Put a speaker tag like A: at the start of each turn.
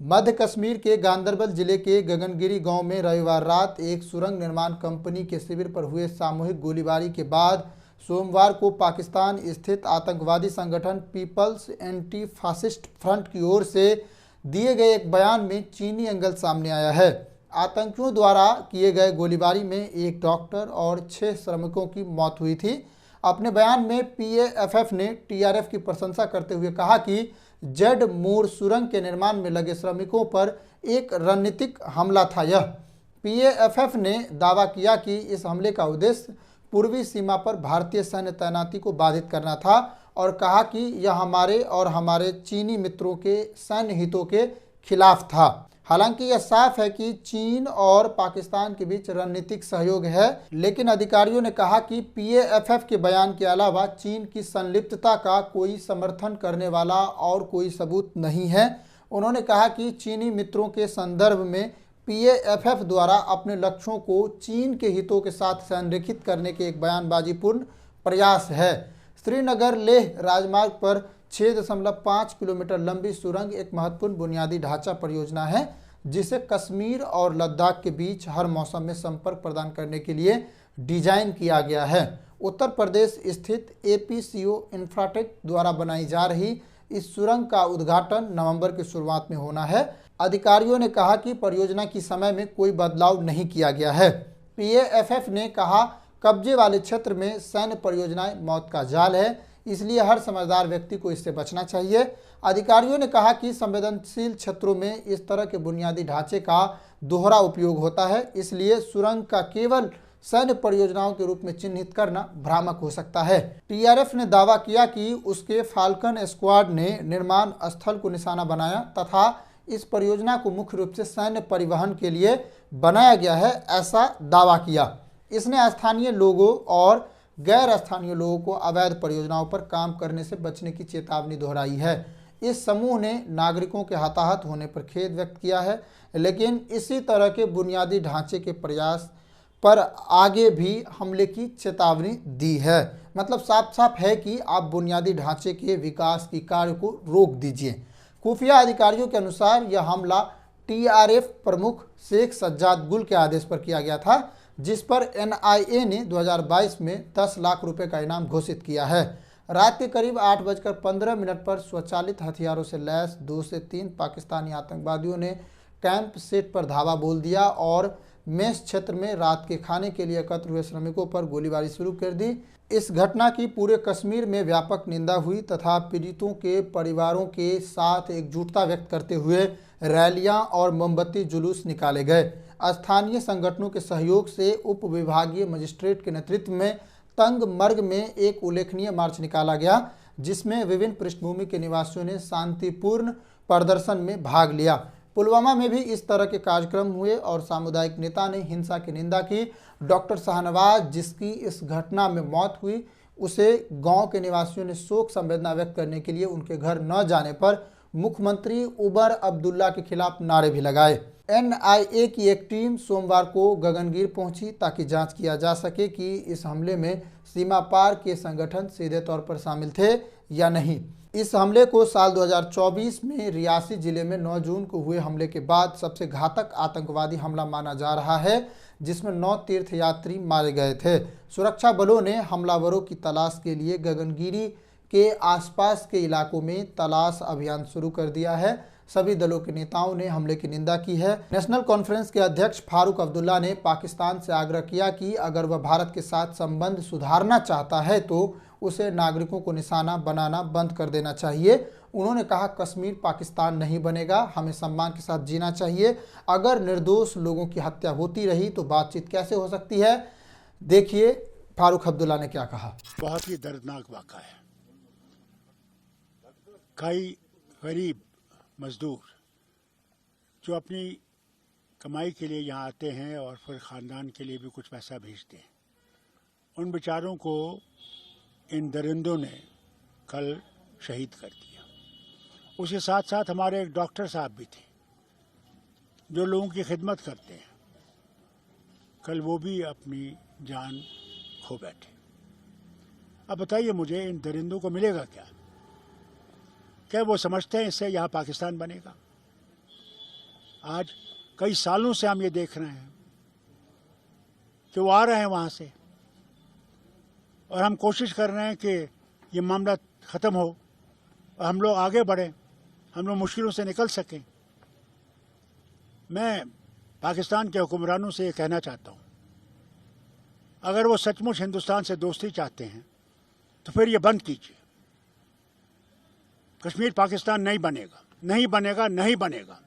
A: मध्य कश्मीर के गांदरबल जिले के गगनगिरी गांव में रविवार रात एक सुरंग निर्माण कंपनी के शिविर पर हुए सामूहिक गोलीबारी के बाद सोमवार को पाकिस्तान स्थित आतंकवादी संगठन पीपल्स एंटी फासिस्ट फ्रंट की ओर से दिए गए एक बयान में चीनी एंगल सामने आया है। आतंकियों द्वारा किए गए गोलीबारी में एक डॉक्टर और 6 श्रमिकों की मौत हुई थी। अपने बयान में पीएएफएफ ने टीआरएफ की प्रशंसा करते हुए कहा कि जेड मूर सुरंग के निर्माण में लगे श्रमिकों पर एक रणनीतिक हमला था। यह पीएएफएफ ने दावा किया कि इस हमले का उद्देश्य पूर्वी सीमा पर भारतीय सैन्य तैनाती को बाधित करना था और कहा कि यह हमारे और हमारे चीनी मित्रों के सैन्य हितों के खिलाफ था। हालांकि यह साफ है कि चीन और पाकिस्तान के बीच रणनीतिक सहयोग है, लेकिन अधिकारियों ने कहा कि पीएएफएफ के बयान के अलावा चीन की संलिप्तता का कोई समर्थन करने वाला और कोई सबूत नहीं है। उन्होंने कहा कि चीनी मित्रों के संदर्भ में पीएएफएफ द्वारा अपने लक्ष्यों को चीन के हितों के साथ संरेखित करने के एक बयानबाजीपूर्ण प्रयास है। श्रीनगर लेह राजमार्ग पर 6.5 किलोमीटर लंबी सुरंग एक महत्वपूर्ण बुनियादी ढांचा परियोजना है, जिसे कश्मीर और लद्दाख के बीच हर मौसम में संपर्क प्रदान करने के लिए डिजाइन किया गया है। उत्तर प्रदेश स्थित एपीसीओ इंफ्राटेक द्वारा बनाई जा रही इस सुरंग का उद्घाटन नवंबर की शुरुआत में होना है। अधिकारियों ने कहा कि परियोजना की समय में कोई बदलाव नहीं किया गया है। पीएएफएफ ने कहा, कब्जे वाले क्षेत्र में सैन्य परियोजनाएं मौत का जाल है, इसलिए हर समझदार व्यक्ति को इससे बचना चाहिए। अधिकारियों ने कहा कि संवेदनशील क्षेत्रों में इस तरह के बुनियादी ढांचे का दोहरा उपयोग होता है, इसलिए सुरंग का केवल सैन्य परियोजनाओं के रूप में चिन्हित करना भ्रामक हो सकता है। टीआरएफ ने दावा किया कि उसके फाल्कन स्क्वाड ने निर्माण स्थल को निशाना बनाया तथा इस परियोजना को मुख्य रूप से सैन्य परिवहन के लिए बनाया गया है, ऐसा दावा किया। इसने स्थानीय लोगों और गैर स्थानीय लोगों को अवैध परियोजनाओं पर काम करने से बचने की चेतावनी दोहराई है। इस समूह ने नागरिकों के हताहत होने पर खेद व्यक्त किया है, लेकिन इसी तरह के बुनियादी ढांचे के प्रयास पर आगे भी हमले की चेतावनी दी है। मतलब साफ साफ है कि आप बुनियादी ढांचे के विकास की कार्य को रोक दीजिए। खुफिया अधिकारियों के अनुसार यह हमला टीआरएफ प्रमुख शेख सज्जाद गुल के आदेश पर किया गया था, जिस पर एनआईए ने 2022 में 10 लाख रुपए का इनाम घोषित किया है। रात के करीब 8:15 पर स्वचालित हथियारों से लैस 2 से 3 पाकिस्तानी आतंकवादियों ने कैंप सेट पर धावा बोल दिया और मेस क्षेत्र में रात के खाने के लिए एकत्र हुए श्रमिकों पर गोलीबारी शुरू कर दी। इस घटना की पूरे कश्मीर में व्यापक निंदा हुई तथा पीड़ितों के परिवारों के साथ एकजुटता व्यक्त करते हुए रैलियां और मोमबत्ती जुलूस निकाले गए। स्थानीय संगठनों के सहयोग से उप विभागीय मजिस्ट्रेट के नेतृत्व में तंग मर्ग में एक उल्लेखनीय मार्च निकाला गया, जिसमें विभिन्न पृष्ठभूमि के निवासियों ने शांतिपूर्ण प्रदर्शन में भाग लिया। पुलवामा में भी इस तरह के कार्यक्रम हुए और सामुदायिक नेता ने हिंसा की निंदा की। डॉक्टर शाहनवाज, जिसकी इस घटना में मौत हुई, उसे गांव के निवासियों ने शोक संवेदना व्यक्त करने के लिए उनके घर न जाने पर मुख्यमंत्री उमर अब्दुल्ला के खिलाफ नारे भी लगाए। एनआईए की एक टीम सोमवार को गगनगिर पहुंची ताकि जांच किया जा सके कि इस हमले में सीमा पार के संगठन सीधे तौर पर शामिल थे या नहीं। इस हमले को साल 2024 में रियासी जिले में 9 जून को हुए हमले के बाद सबसे घातक आतंकवादी हमला माना जा रहा है, जिसमें 9 तीर्थयात्री मारे गए थे। सुरक्षा बलों ने हमलावरों की तलाश के लिए गगनगिरी के आसपास के इलाकों में तलाश अभियान शुरू कर दिया है। सभी दलों के नेताओं ने हमले की निंदा की है। नेशनल कॉन्फ्रेंस के अध्यक्ष फारूक अब्दुल्ला ने पाकिस्तान से आग्रह किया कि अगर वह भारत के साथ संबंध सुधारना चाहता है तो उसे नागरिकों को निशाना बनाना बंद कर देना चाहिए। उन्होंने कहा, कश्मीर पाकिस्तान नहीं बनेगा, हमें सम्मान के साथ जीना चाहिए। अगर निर्दोष लोगों की हत्या होती रही तो बातचीत कैसे हो सकती है? देखिए फारूक अब्दुल्ला ने क्या कहा।
B: बहुत ही दर्दनाक वाक़ा है। कई गरीब मजदूर जो अपनी कमाई के लिए यहाँ आते हैं और फिर ख़ानदान के लिए भी कुछ पैसा भेजते हैं, उन बेचारों को इन दरिंदों ने कल शहीद कर दिया। उसके साथ साथ हमारे एक डॉक्टर साहब भी थे जो लोगों की खिदमत करते हैं, कल वो भी अपनी जान खो बैठे। अब बताइए मुझे, इन दरिंदों को मिलेगा क्या? क्या वो समझते हैं इससे यहाँ पाकिस्तान बनेगा? आज कई सालों से हम ये देख रहे हैं कि वो आ रहे हैं वहाँ से, और हम कोशिश कर रहे हैं कि ये मामला ख़त्म हो और हम लोग आगे बढ़ें, हम लोग मुश्किलों से निकल सकें। मैं पाकिस्तान के हुक्मरानों से ये कहना चाहता हूँ, अगर वो सचमुच हिंदुस्तान से दोस्ती चाहते हैं तो फिर ये बंद कीजिए। कश्मीर पाकिस्तान नहीं बनेगा, नहीं बनेगा, नहीं बनेगा।